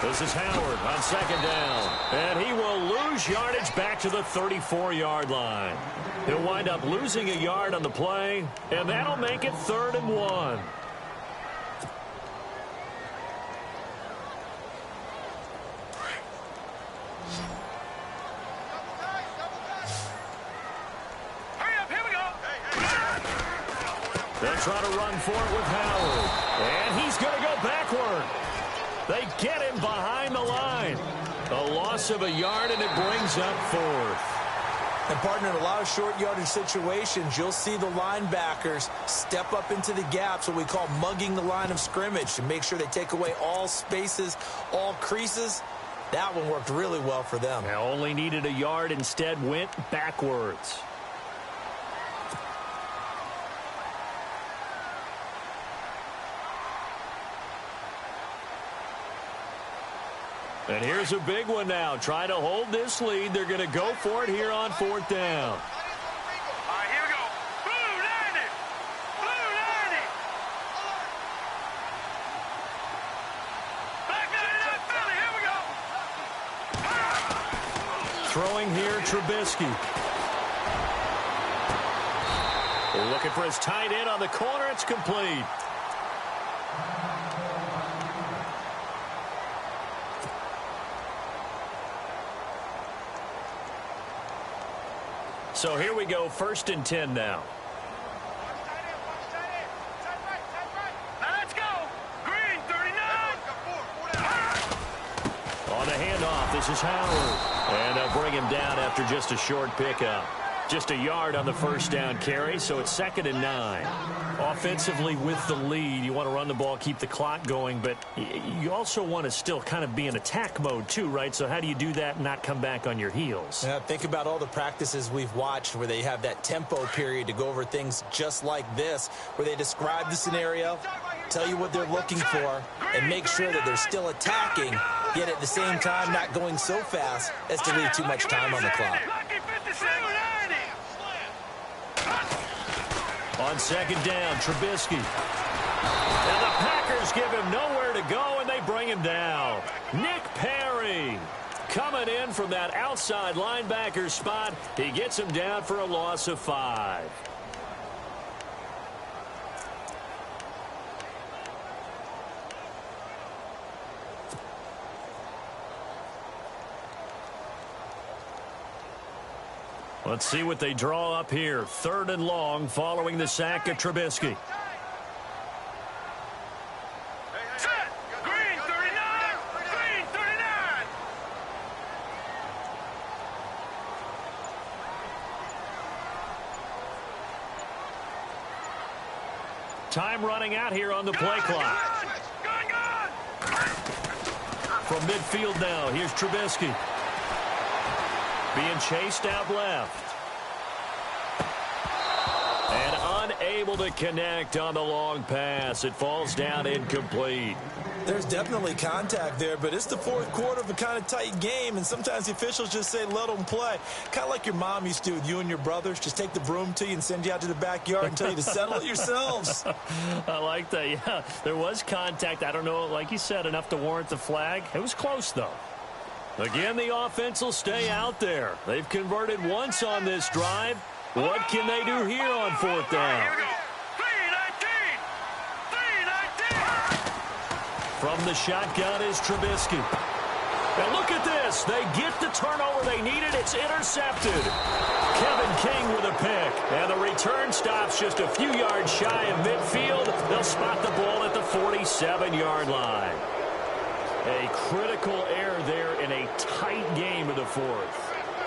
This is Howard on 2nd down. And he will lose yardage back to the 34-yard line. He'll wind up losing a yard on the play, and that'll make it 3rd and 1. They'll try to run for it with Howard. And he's going to go backward. They get him behind the line. A loss of a yard, and it brings up 4th. And, partner, in a lot of short yardage situations, you'll see the linebackers step up into the gaps, what we call mugging the line of scrimmage, to make sure they take away all spaces, all creases. That one worked really well for them. Now only needed a yard, instead went backwards. And here's a big one now. Trying to hold this lead. They're going to go for it here on 4th down. All right, here we go. Blue 90. Blue 90. Back to the Philly. Here we go. Throwing here, Trubisky. They're looking for his tight end on the corner. It's complete. So here we go, 1st and 10 now. Now let's go. Green 39. On the handoff, this is Howard. And they'll bring him down after just a short pickup. Just a yard on the 1st down carry, so it's 2nd and 9. Offensively with the lead, you want to run the ball, keep the clock going, but you also want to still kind of be in attack mode too, right? So how do you do that and not come back on your heels? Yeah, think about all the practices we've watched where they have that tempo period to go over things just like this, where they describe the scenario, tell you what they're looking for, and make sure that they're still attacking, yet at the same time not going so fast as to leave too much time on the clock. On 2nd down, Trubisky. And the Packers give him nowhere to go, and they bring him down. Nick Perry coming in from that outside linebacker spot. He gets him down for a loss of 5. Let's see what they draw up here. 3rd and long following the sack of Trubisky. Set. Green 39. Green 39. Time running out here on the play clock. Gun. From midfield now, here's Trubisky. Being chased out left. And unable to connect on the long pass. It falls down incomplete. There's definitely contact there, but it's the 4th quarter of a kind of tight game, and sometimes the officials just say let them play. Kind of like your mom used to with you and your brothers. Just take the broom to you and send you out to the backyard and tell you to settle it yourselves. I like that, yeah. There was contact. I don't know, like you said, enough to warrant the flag. It was close, though. Again, the offense will stay out there. They've converted once on this drive. What can they do here on 4th down? Here we go. 319. From the shotgun is Trubisky. And look at this. They get the turnover they needed. It's intercepted. Kevin King with a pick. And the return stops just a few yards shy of midfield. They'll spot the ball at the 47-yard line. A critical error there in a tight game of the 4th.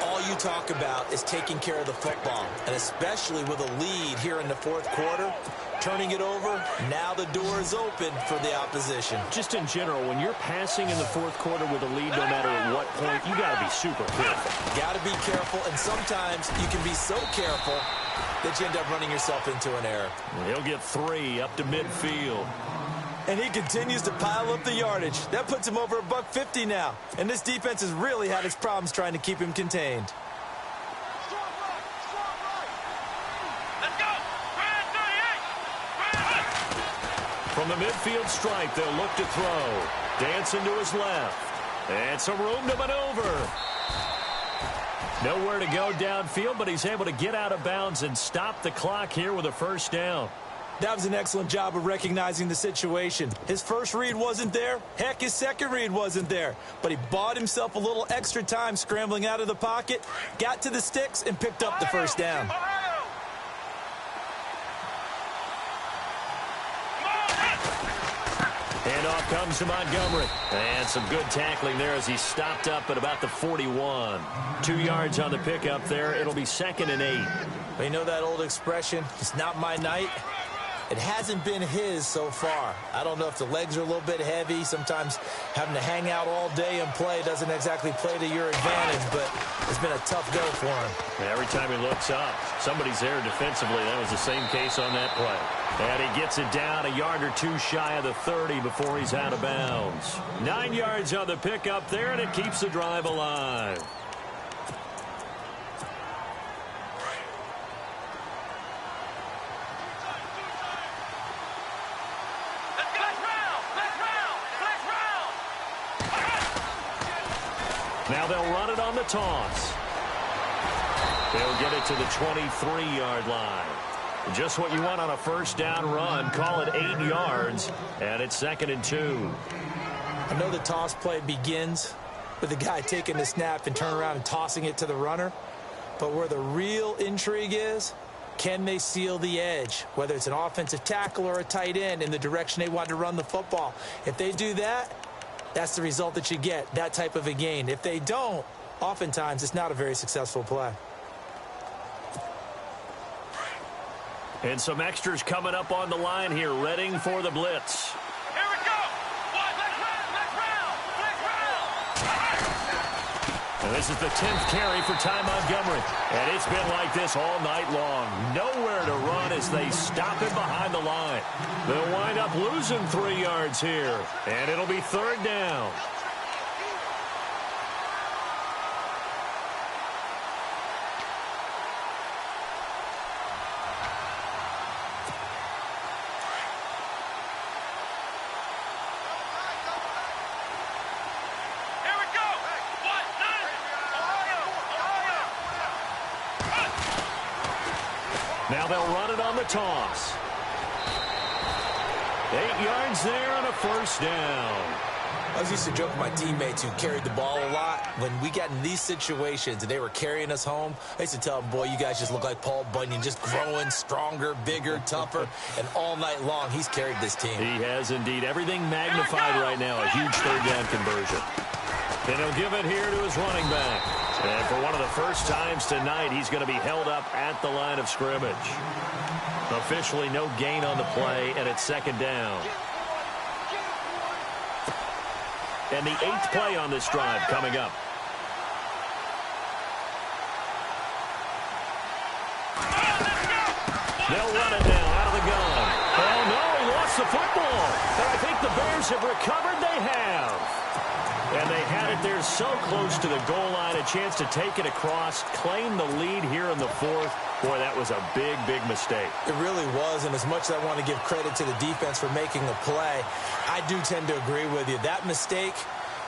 All you talk about is taking care of the football, and especially with a lead here in the 4th quarter. Turning it over, now the door is open for the opposition. Just in general, when you're passing in the 4th quarter with a lead, no matter at what point, you got to be super careful. Got to be careful, and sometimes you can be so careful that you end up running yourself into an error. He'll get 3 up to midfield. And he continues to pile up the yardage. That puts him over $150 now. And this defense has really had its problems trying to keep him contained. Let's go. Brad 38. From the midfield stripe, they'll look to throw. Dancing to his left. And some room to maneuver. Nowhere to go downfield, but he's able to get out of bounds and stop the clock here with a 1st down. That was an excellent job of recognizing the situation. His first read wasn't there. Heck, his second read wasn't there. But he bought himself a little extra time scrambling out of the pocket, got to the sticks, and picked up the 1st down. And off comes to Montgomery. And some good tackling there as he stopped up at about the 41. 2 yards on the pickup there. It'll be 2nd and 8. But you know that old expression, it's not my night? It hasn't been his so far. I don't know if the legs are a little bit heavy. Sometimes having to hang out all day and play doesn't exactly play to your advantage, but it's been a tough go for him. Every time he looks up, somebody's there defensively. That was the same case on that play. And he gets it down a yard or 2 shy of the 30 before he's out of bounds. 9 yards on the pickup there, and it keeps the drive alive. Now they'll run it on the toss. They'll get it to the 23-yard line. Just what you want on a 1st down run. Call it 8 yards, and it's 2nd and 2. I know the toss play begins with the guy taking the snap and turning around and tossing it to the runner. But where the real intrigue is, can they seal the edge, whether it's an offensive tackle or a tight end, in the direction they want to run the football? If they do that, that's the result that you get, that type of a gain. If they don't, oftentimes it's not a very successful play. And some extras coming up on the line here, readying for the blitz. Here we go. Let's round. And this is the 10th carry for Ty Montgomery. And it's been like this all night long. Nowhere to run as they stop him behind the line. They'll wind up losing 3 yards here. And it'll be 3rd down. Now they'll run it on the toss. 8 yards there on a 1st down. I was used to joke with my teammates who carried the ball a lot. When we got in these situations and they were carrying us home, I used to tell them, boy, you guys just look like Paul Bunyan, just growing stronger, bigger, tougher. And all night long, he's carried this team. He has indeed. Everything magnified right now. A huge third down conversion. And he'll give it here to his running back. And for one of the first times tonight, he's going to be held up at the line of scrimmage. Officially no gain on the play, and it's second down. And the 8th play on this drive coming up. They'll run it now out of the gun. Oh, no, he lost the football. And I think the Bears have recovered. They have. And they had it there so close to the goal line, a chance to take it across, claim the lead here in the 4th. Boy, that was a big, big mistake. It really was, and as much as I want to give credit to the defense for making the play, I do tend to agree with you. That mistake,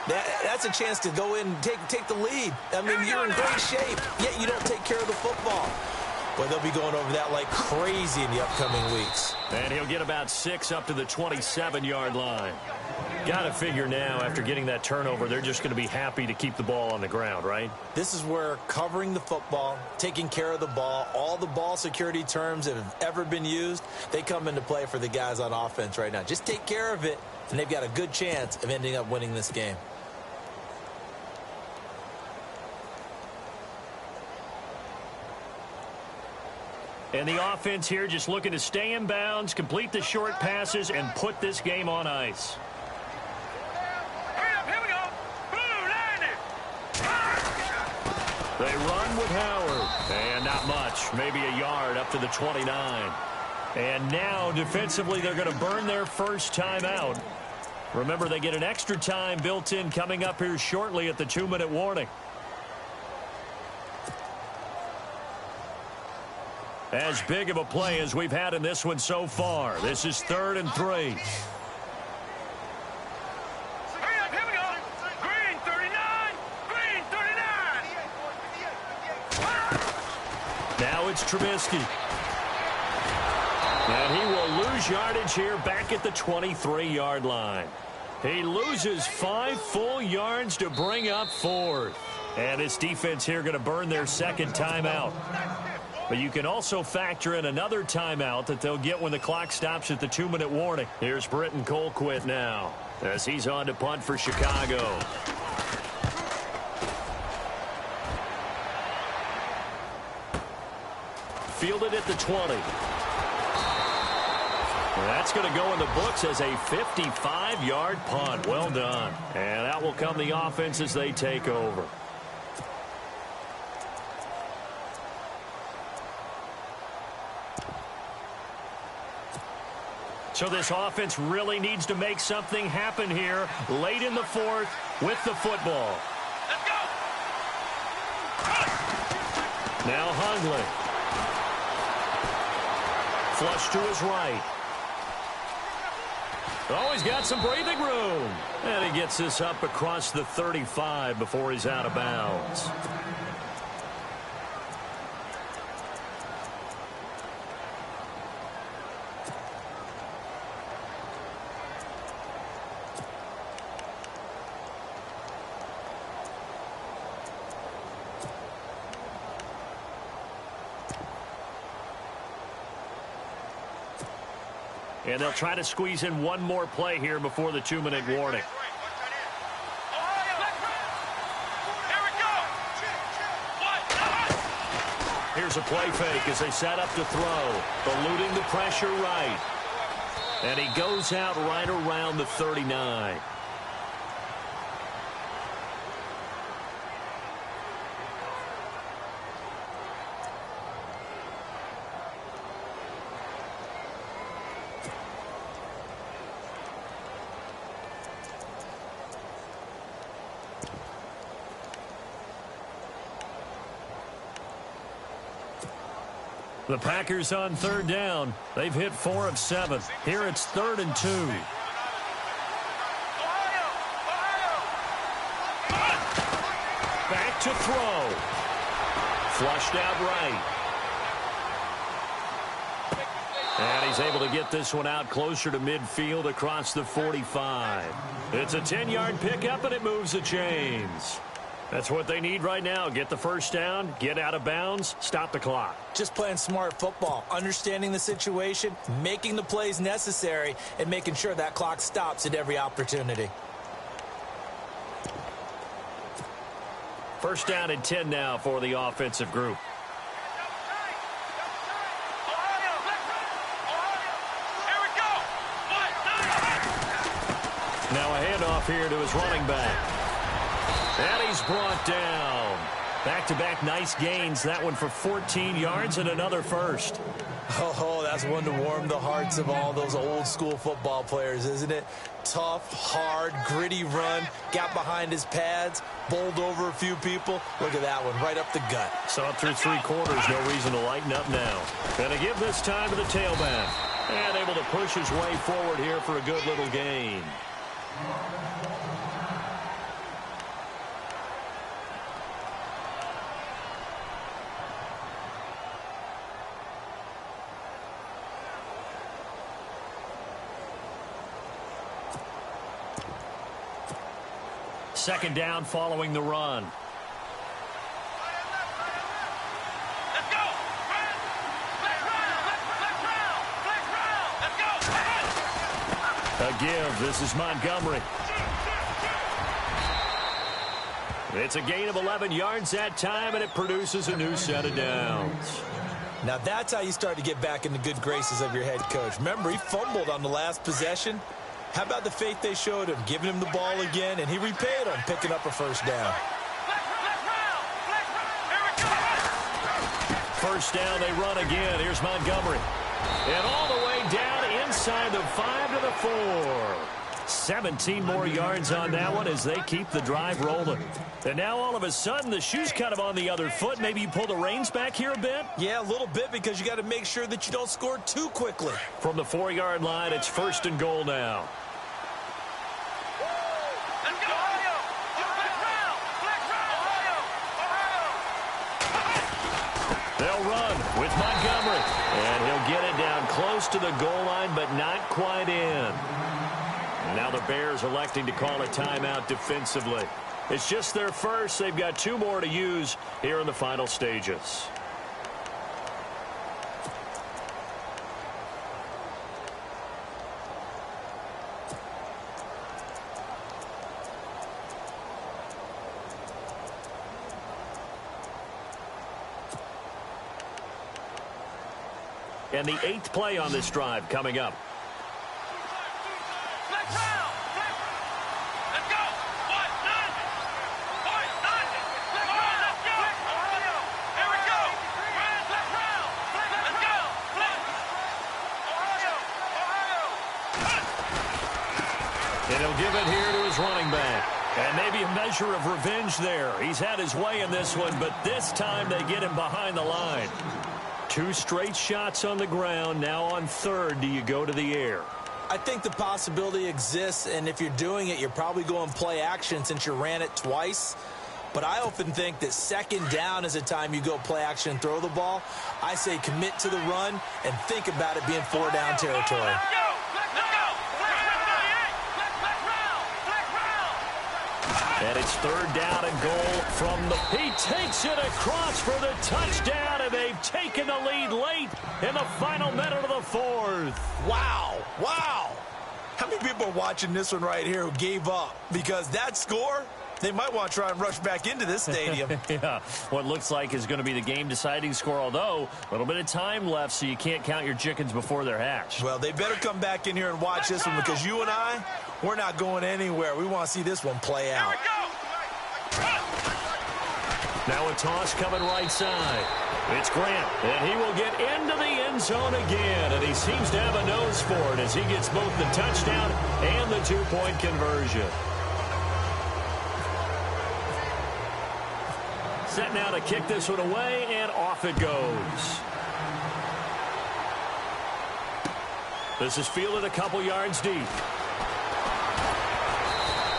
that's a chance to go in and take the lead. I mean, you're in great shape, yet you don't take care of the football. Well, they'll be going over that like crazy in the upcoming weeks. And he'll get about 6 up to the 27-yard line. Got to figure now, after getting that turnover, they're just going to be happy to keep the ball on the ground, right? This is where covering the football, taking care of the ball, all the ball security terms that have ever been used, they come into play for the guys on offense right now. Just take care of it, and they've got a good chance of ending up winning this game. And the offense here just looking to stay in bounds, complete the short passes, and put this game on ice. Here we go. Blue line it. They run with Howard. And not much, maybe a yard up to the 29. And now, defensively, they're going to burn their first timeout. Remember, they get an extra time built in coming up here shortly at the 2-minute warning. As big of a play as we've had in this one so far. This is 3rd and 3. Hurry up, here we go. Green 39. Green 39. Now it's Trubisky. And he will lose yardage here back at the 23-yard line. He loses 5 full yards to bring up 4th. And this defense here going to burn their second timeout. But you can also factor in another timeout that they'll get when the clock stops at the 2-minute warning. Here's Britton Colquitt now as he's on to punt for Chicago. Fielded at the 20. That's going to go in the books as a 55-yard punt. Well done. And out will come the offense as they take over. So this offense really needs to make something happen here late in the 4th with the football. Let's go. Now Hundley. Flush to his right. Oh, he's got some breathing room. And he gets this up across the 35 before he's out of bounds. And they'll try to squeeze in one more play here before the 2-minute warning. Here's a play fake as they set up to throw. Eluding the pressure right. And he goes out right around the 39. The Packers on 3rd down. They've hit 4 of 7. Here it's 3rd and 2. Back to throw. Flushed out right. And he's able to get this one out closer to midfield across the 45. It's a 10-yard pickup, and it moves the chains. That's what they need right now. Get the first down, get out of bounds, stop the clock. Just playing smart football, understanding the situation, making the plays necessary, and making sure that clock stops at every opportunity. First down and 10 now for the offensive group. Now a handoff here to his running back. And he's brought down. Back-to-back nice gains. That one for 14 yards and another first. Oh, that's one to warm the hearts of all those old-school football players, isn't it? Tough, hard, gritty run. Got behind his pads, bowled over a few people. Look at that one, right up the gut. Saw it through 3 quarters. No reason to lighten up now. Gonna give this time to the tailback. And able to push his way forward here for a good little gain. Second down following the run. Let's go! Let's go! A give. This is Montgomery. It's a gain of 11 yards that time, and it produces a new set of downs. Now that's how you start to get back in the good graces of your head coach. Remember, he fumbled on the last possession. How about the faith they showed him, giving him the ball again, and he repaid them, picking up a first down. First down, they run again. Here's Montgomery. And all the way down inside the 5 to the 4. 17 more yards on that one as they keep the drive rolling. And now all of a sudden the shoe's kind of on the other foot. Maybe you pull the reins back here a bit? Yeah, a little bit, because you got to make sure that you don't score too quickly. From the 4-yard line, it's first and goal now. They'll run with Montgomery. And he'll get it down close to the goal line, but not quite in. Now the Bears electing to call a timeout defensively. It's just their first. They've got 2 more to use here in the final stages. And the 8th play on this drive coming up. And he'll give it here to his running back. And maybe a measure of revenge there. He's had his way in this one, but this time they get him behind the line. 2 straight shots on the ground. Now on 3rd, do you go to the air? I think the possibility exists, and if you're doing it, you're probably going play action since you ran it twice. But I often think that 2nd down is a time you go play action and throw the ball. I say commit to the run and think about it being 4-down territory. And it's 3rd down and goal from the... He takes it across for the touchdown, and they've taken the lead late in the final minute of the 4th. Wow. Wow. How many people are watching this one right here who gave up? Because that score, they might want to try and rush back into this stadium. Yeah, what looks like is going to be the game-deciding score, although a little bit of time left, so you can't count your chickens before they're hatched. Well, they better come back in here and watch this one, because you and I, we're not going anywhere. We want to see this one play out. Now a toss coming right side. It's Grant, and he will get into the end zone again, and he seems to have a nose for it as he gets both the touchdown and the 2-point conversion. Set now to kick this one away, and off it goes. This is fielded a couple yards deep.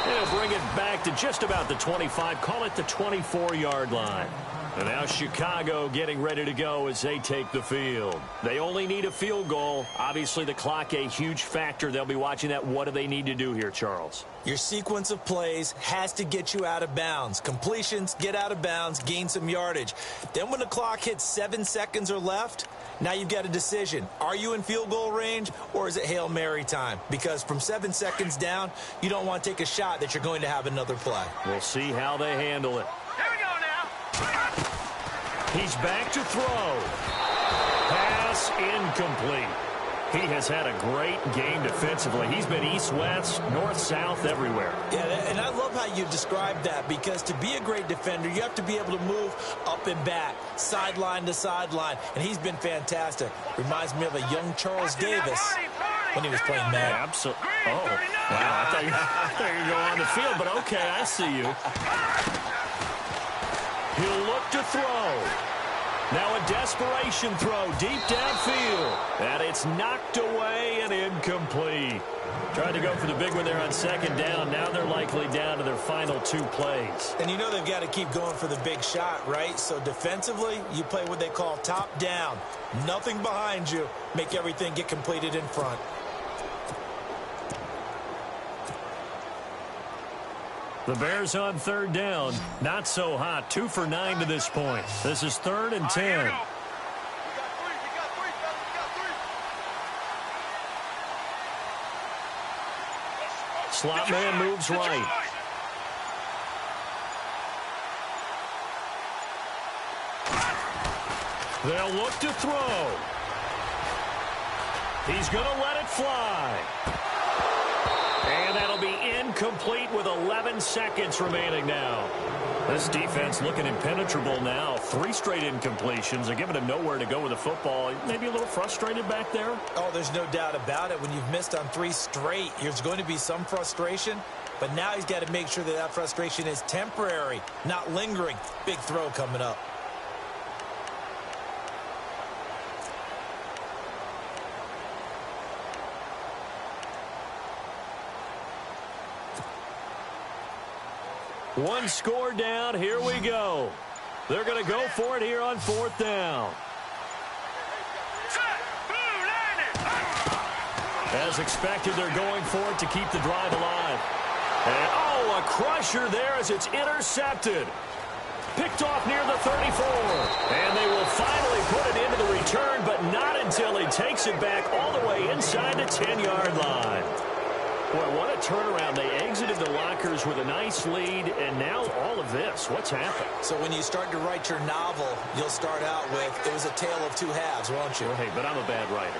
He'll bring it back to just about the 25, call it the 24-yard line. And now Chicago getting ready to go as they take the field. They only need a field goal. Obviously, the clock a huge factor. They'll be watching that. What do they need to do here, Charles? Your sequence of plays has to get you out of bounds. Completions, get out of bounds, gain some yardage. Then when the clock hits 7 seconds or left, now you've got a decision. Are you in field goal range or is it Hail Mary time? Because from 7 seconds down, you don't want to take a shot that you're going to have another play. We'll see how they handle it. Here we go now. He's back to throw. Pass incomplete. He has had a great game defensively. He's been east-west, north-south, everywhere. Yeah, and I love how you described that, because to be a great defender, you have to be able to move up and back, sideline to sideline, and he's been fantastic. Reminds me of a young Charles Davis when he was playing Madden. Absolutely. Oh, wow. I thought you were going to go on the field, but okay, I see you. He'll look to throw. Now a desperation throw deep downfield. And it's knocked away and incomplete. Tried to go for the big one there on second down. Now they're likely down to their final 2 plays. And you know they've got to keep going for the big shot, right? So defensively, you play what they call top down. Nothing behind you. Make everything get completed in front. The Bears on third down. Not so hot. 2 for 9 to this point. This is 3rd and 10. Slot man moves right. They'll look to throw. He's going to let it fly. And that'll be incomplete with 11 seconds remaining now. This defense looking impenetrable now. 3 straight incompletions. They're giving him nowhere to go with the football. Maybe a little frustrated back there. Oh, there's no doubt about it. When you've missed on 3 straight, there's going to be some frustration. But now he's got to make sure that that frustration is temporary, not lingering. Big throw coming up. One score down. Here we go. They're going to go for it here on 4th down. As expected, they're going for it to keep the drive alive. And, oh, a crusher there as it's intercepted. Picked off near the 34. And they will finally put it into the return, but not until he takes it back all the way inside the 10-yard line. Boy, what a turnaround. They exited the lockers with a nice lead, and now all of this. What's happened? So when you start to write your novel, you'll start out with, it was a tale of 2 halves, won't you? Well, hey, but I'm a bad writer.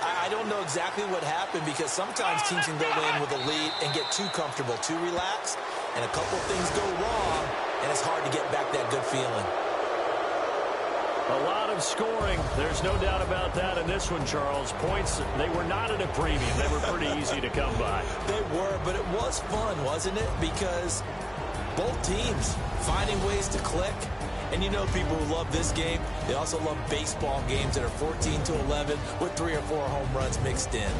I don't know exactly what happened, because sometimes teams can go in with a lead and get too comfortable, too relaxed, and a couple things go wrong, and it's hard to get back that good feeling. A lot of scoring. There's no doubt about that in this one, Charles. Points, they were not at a premium. They were pretty easy to come by. They were, but it was fun, wasn't it? Because both teams finding ways to click. And you know people who love this game, they also love baseball games that are 14-11 with 3 or 4 home runs mixed in.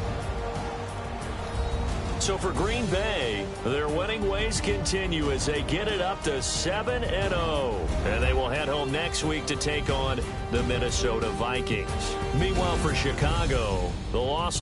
So for Green Bay, their winning ways continue as they get it up to 7-0. And they will head home next week to take on the Minnesota Vikings. Meanwhile, for Chicago, the loss